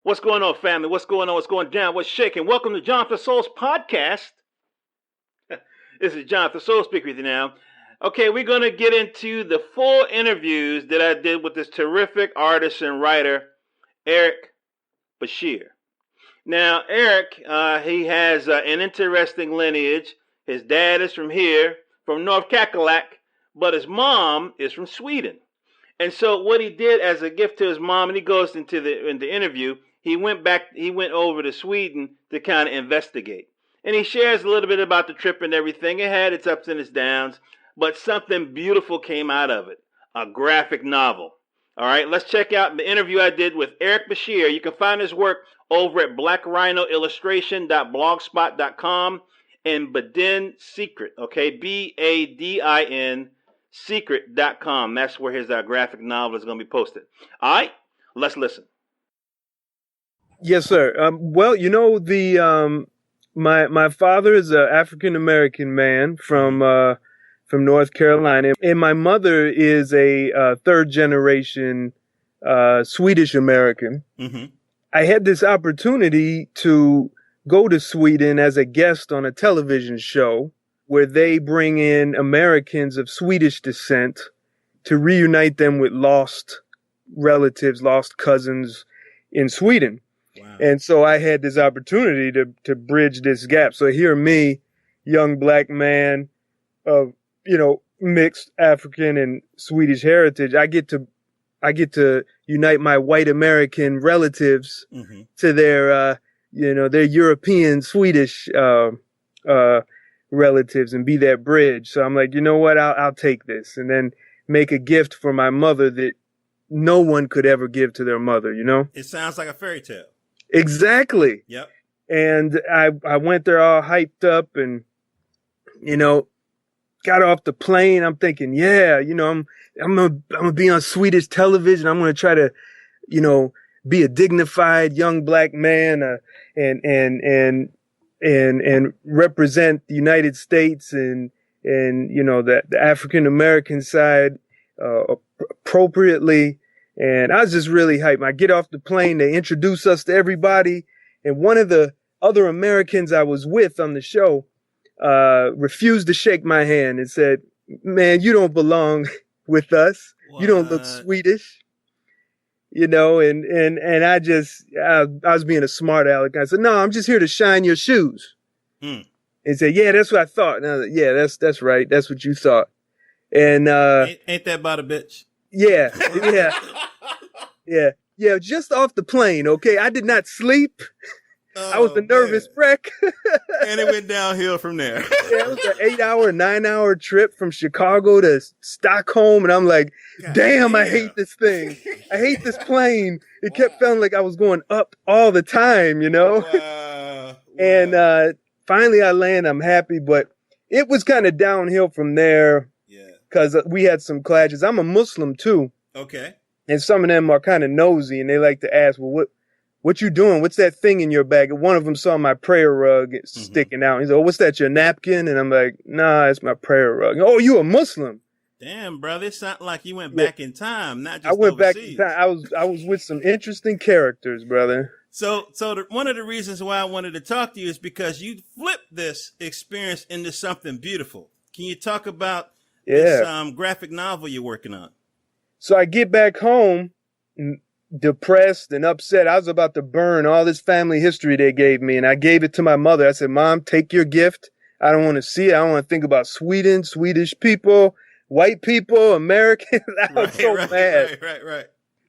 What's going on, family? What's going on? What's going down? What's shaking? Welcome to Jonathan Soul's podcast. This is Jonathan Soul speaking with you now. Okay, we're going to get into the full interviews that I did with this terrific artist and writer, Eric Basir. Now, Eric, he has an interesting lineage. His dad is from here, from North Cackalack, but his mom is from Sweden. And so what he did as a gift to his mom, and he goes into the interview, he went over to Sweden to kind of investigate. And he shares a little bit about the trip and everything. It had its ups and its downs, but something beautiful came out of it, a graphic novel. All right, let's check out the interview I did with Eric Basir. You can find his work over at blackrhinoillustration.blogspot.com and Badin Secret, okay, Badin secret.com. That's where his graphic novel is going to be posted. All right, let's listen. Yes, sir. Well, you know, my father is an African American man from North Carolina, and my mother is a third generation Swedish American. Mm-hmm. I had this opportunity to go to Sweden as a guest on a television show where they bring in Americans of Swedish descent to reunite them with lost relatives, lost cousins in Sweden. Wow. And so I had this opportunity to bridge this gap. So here me, young black man of, mixed African and Swedish heritage, I get to unite my white American relatives mm-hmm. to their European Swedish relatives and be that bridge. So I'm like, you know what? I'll take this and then make a gift for my mother that no one could ever give to their mother, It sounds like a fairy tale. Exactly. Yep. And I went there all hyped up and, got off the plane. I'm thinking, yeah, I'm gonna be on Swedish television. I'm gonna try to, be a dignified young black man, and represent the United States and the African American side, appropriately. And I was just really hyped. I get off the plane, they introduce us to everybody. And one of the other Americans I was with on the show refused to shake my hand and said, "Man, you don't belong with us. What? You don't look Swedish." And I was being a smart aleck. I said, "No, I'm just here to shine your shoes." And said, "Yeah, that's what I thought." And I was like, "Yeah, that's right. That's what you thought." And ain't that about a bitch? Yeah. Just off the plane. Okay, I did not sleep. I was a nervous wreck. And it went downhill from there. Yeah, it was an 9-hour trip from Chicago to Stockholm. And I'm like, damn, I hate this thing. I hate this plane. It kept feeling like I was going up all the time, Wow. And finally I land. I'm happy. But it was kind of downhill from there. Yeah. Because we had some clashes. I'm a Muslim, too. Okay. And some of them are kind of nosy. And they like to ask, well, what you doing? What's that thing in your bag? And one of them saw my prayer rug sticking out. He said, "Oh, what's that, your napkin?" And I'm like, "Nah, it's my prayer rug." "Oh, you a Muslim?" Damn, brother. It sounded like you went back in time, not just I went overseas. back in time. I was with some interesting characters, brother. So one of the reasons why I wanted to talk to you is because you flipped this experience into something beautiful. Can you talk about this graphic novel you're working on? So I get back home depressed and upset. I was about to burn all this family history they gave me, and I gave it to my mother. I said, "Mom, take your gift. I don't want to see it. I don't want to think about Sweden, Swedish people, white people, Americans." I was so mad.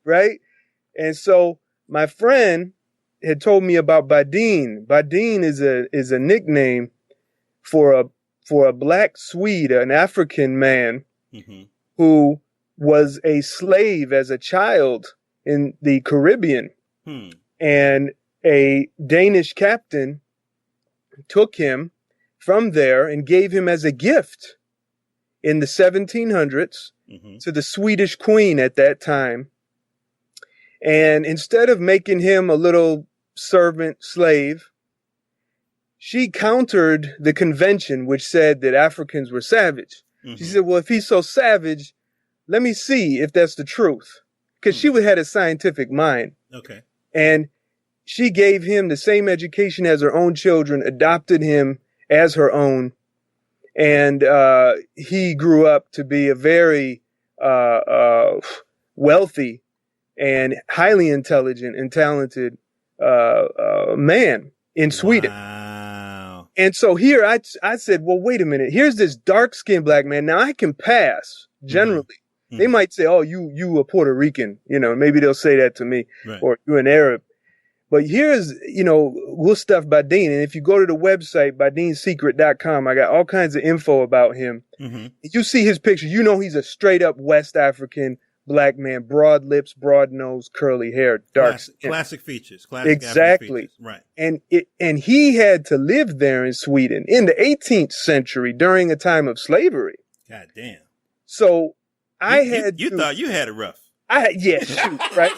Right. And so my friend had told me about Badin. Badin is a nickname for a black Swede, an African man mm-hmm. who was a slave as a child in the Caribbean. And a Danish captain took him from there and gave him as a gift in the 1700s mm-hmm. to the Swedish queen at that time. And instead of making him a little servant slave, she countered the convention, which said that Africans were savage. Mm-hmm. She said, "Well, if he's so savage, let me see if that's the truth." Because she had a scientific mind. Okay. And she gave him the same education as her own children, adopted him as her own, and he grew up to be a very wealthy and highly intelligent and talented man in Sweden. Wow. And so here I said, well, wait a minute. Here's this dark-skinned black man. Now I can pass generally. Mm-hmm. They might say, oh, you a Puerto Rican, maybe they'll say that to me, right. Or you're an Arab. But here's, Gustaf Badin. And if you go to the website, badinsecret.com, I got all kinds of info about him. Mm-hmm. You see his picture, he's a straight up West African black man, broad lips, broad nose, curly hair, dark skin. Classic features. Classic exactly. Features. Right. And he had to live there in Sweden in the 18th century during a time of slavery. God damn. So you thought you had it rough. Shoot, right?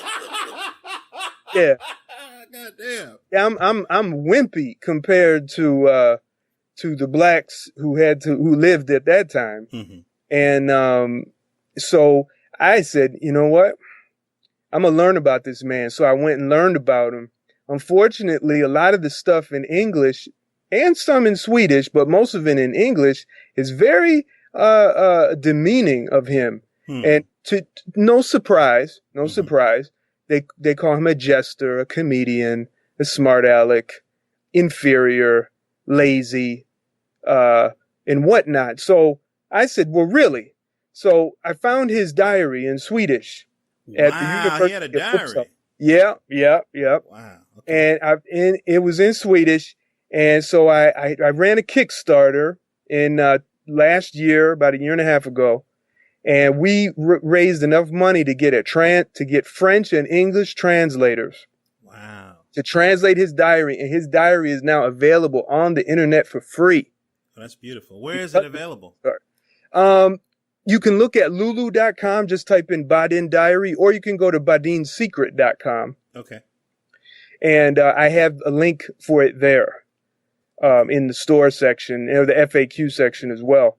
Yeah. God damn. Yeah, I'm wimpy compared to the blacks who lived at that time. Mm-hmm. And so I said, you know what? I'm going to learn about this man. So I went and learned about him. Unfortunately, a lot of the stuff in English and some in Swedish, but most of it in English, is very demeaning of him. And no surprise, they call him a jester, a comedian, a smart aleck, inferior, lazy, and whatnot. So I said, well, really? So I found his diary in Swedish at the University. He had a diary. Yeah. Wow. Okay. And it was in Swedish. And so I ran a Kickstarter in last year, about a year and a half ago. And we raised enough money to get French and English translators. Wow. To translate his diary. And his diary is now available on the internet for free. Oh, that's beautiful. Where is it available? You can look at lulu.com, just type in Badin Diary, or you can go to badinsecret.com. Okay. And I have a link for it there in the store section, or the FAQ section as well.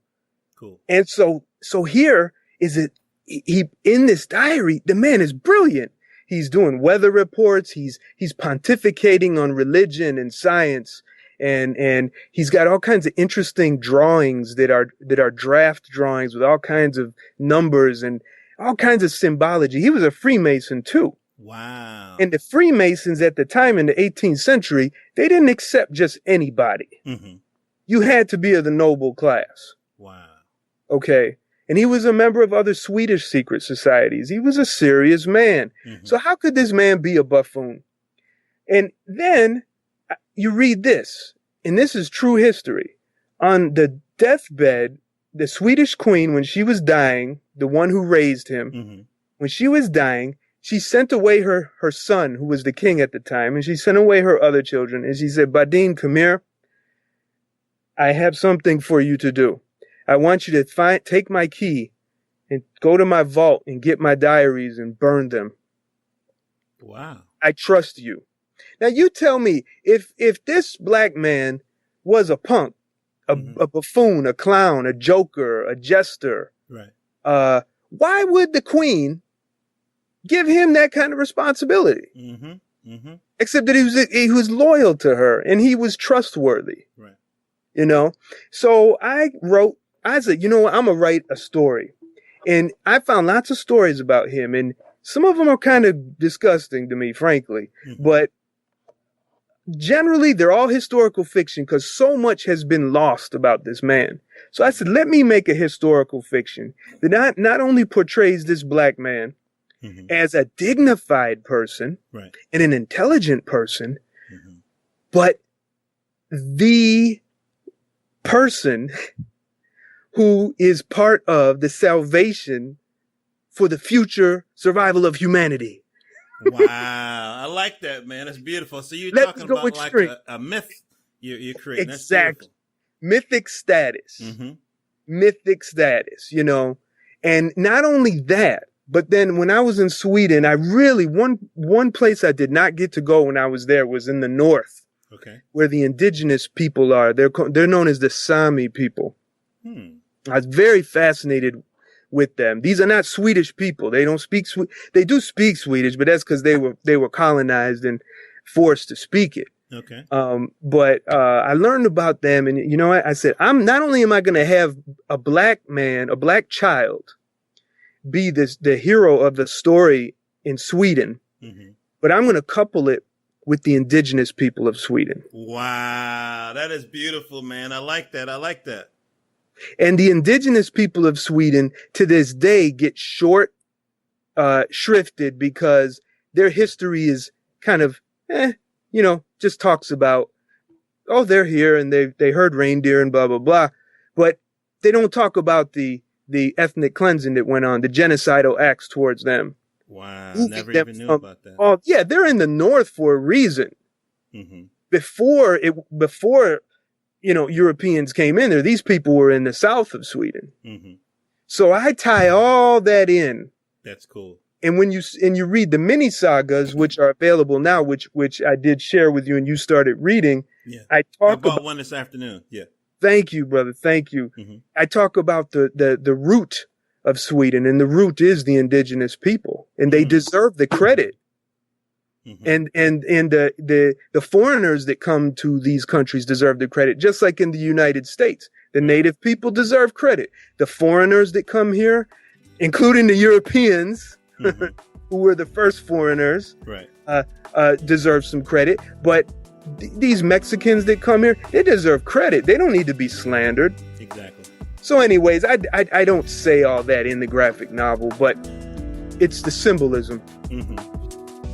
Cool. And so here is it. He in this diary, the man is brilliant. He's doing weather reports. He's pontificating on religion and science. And he's got all kinds of interesting drawings that are draft drawings with all kinds of numbers and all kinds of symbology. He was a Freemason too. Wow. And the Freemasons at the time in the 18th century, they didn't accept just anybody. Mm-hmm. You had to be of the noble class. Wow. Okay. And he was a member of other Swedish secret societies. He was a serious man. Mm-hmm. So how could this man be a buffoon? And then you read this, and this is true history. On the deathbed, the Swedish queen, when she was dying, the one who raised him, mm-hmm. when she was dying, she sent away her son, who was the king at the time, and she sent away her other children. And she said, Badin, come here. I have something for you to do. I want you to take my key and go to my vault and get my diaries and burn them. Wow. I trust you. Now you tell me, if this black man was a punk, a buffoon, a clown, a joker, a jester, right? Why would the queen give him that kind of responsibility? Mm-hmm. Mm-hmm. Except that he was loyal to her and he was trustworthy. Right. So I said, I'm gonna write a story, and I found lots of stories about him, and some of them are kind of disgusting to me, frankly, but generally, they're all historical fiction because so much has been lost about this man. So I said, let me make a historical fiction that not only portrays this black man as a dignified person right. and an intelligent person, but the person who is part of the salvation for the future survival of humanity. Wow, I like that, man. That's beautiful. So you're talking about extreme. Like a myth you're creating. Exactly. Mythic status. Mm-hmm. Mythic status, And not only that, but then when I was in Sweden, I really, one place I did not get to go when I was there was in the north. Okay. Where the indigenous people are. They're known as the Sami people. I was very fascinated with them. These are not Swedish people. They don't speak they do speak Swedish, but that's because they were colonized and forced to speak it. Okay. But I learned about them, and you know what? I said, I'm not only am I going to have a black man, a black child, be the hero of the story in Sweden, but I'm going to couple it with the indigenous people of Sweden. Wow, that is beautiful, man. I like that. I like that. And the indigenous people of Sweden to this day get shrifted because their history is kind of, just talks about, oh, they're here and they heard reindeer and blah, blah, blah. But they don't talk about the ethnic cleansing that went on, the genocidal acts towards them. Wow, never even knew about that. Oh, yeah, they're in the north for a reason. Before Europeans came in there, these people were in the south of Sweden. So I tie all that in. That's cool. And when you read the mini sagas, which are available now, which I did share with you and you started reading, I bought one this afternoon. Yeah. Thank you, brother. Thank you. I talk about the root of Sweden, and the root is the indigenous people, and they deserve the credit. And the foreigners that come to these countries deserve the credit, just like in the United States. The native people deserve credit. The foreigners that come here, including the Europeans, who were the first foreigners, deserve some credit. But these Mexicans that come here, they deserve credit. They don't need to be slandered. Exactly. So anyways, I don't say all that in the graphic novel, but it's the symbolism.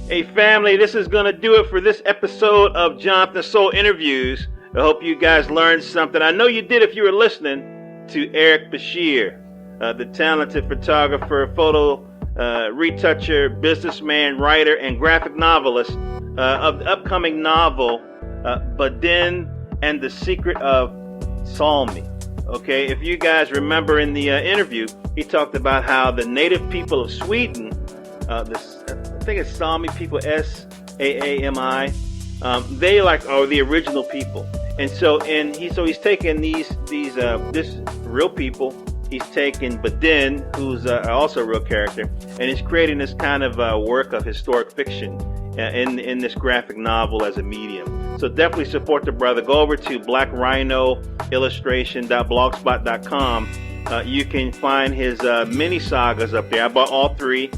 Hey, family, this is going to do it for this episode of Jonathan Soul Interviews. I hope you guys learned something. I know you did if you were listening to Eric Basir, the talented photographer, photo retoucher, businessman, writer, and graphic novelist of the upcoming novel, Badin and the Secret of Salmi. Okay, if you guys remember in the interview, he talked about how the native people of Sweden, I think it's Sami people, Saami, they are the original people. And so he's taken this real people. He's taken Badin, who's also a real character, and he's creating this kind of work of historic fiction in this graphic novel as a medium. So definitely support the brother. Go over to blackrhinoillustration.blogspot.com. You can find his mini sagas up there. I bought all 3.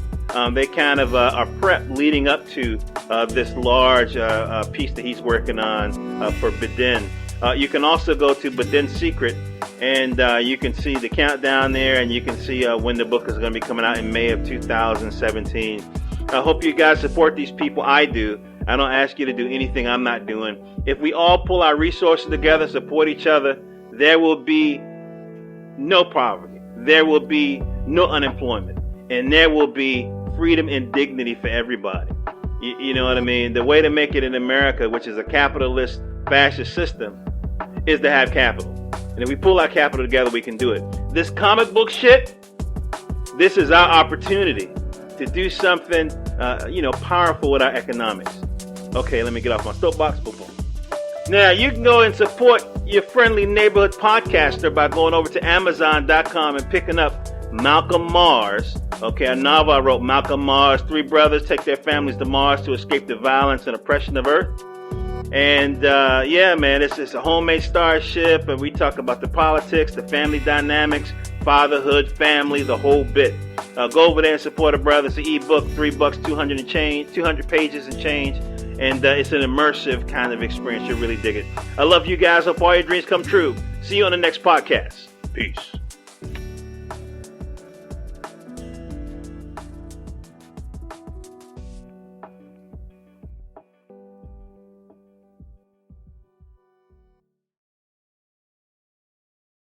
They kind of are prep leading up to this large piece that he's working on for Badin. You can also go to Badin's Secret, and you can see the countdown there, and you can see when the book is going to be coming out in May of 2017. I hope you guys support these people. I do. I don't ask you to do anything I'm not doing. If we all pull our resources together, support each other, there will be no poverty. There will be no unemployment. And there will be freedom and dignity for everybody. You know what I mean? The way to make it in America, which is a capitalist fascist system, is to have capital. And if we pull our capital together, we can do it. This comic book shit, this is our opportunity to do something, powerful with our economics. Okay, let me get off my soapbox. Boom, boom. Now, you can go and support your friendly neighborhood podcaster by going over to Amazon.com and picking up Malcolm Mars. Okay, a novel I wrote, Malcolm Mars. 3 brothers take their families to Mars to escape the violence and oppression of Earth. And man, it's a homemade starship, and we talk about the politics, the family dynamics, fatherhood, family, the whole bit. Go over there and support a brother. It's an ebook, $3, 200 and change, 200 pages and change, and it's an immersive kind of experience. You'll really dig it. I love you guys. Hope all your dreams come true. See you on the next podcast. Peace.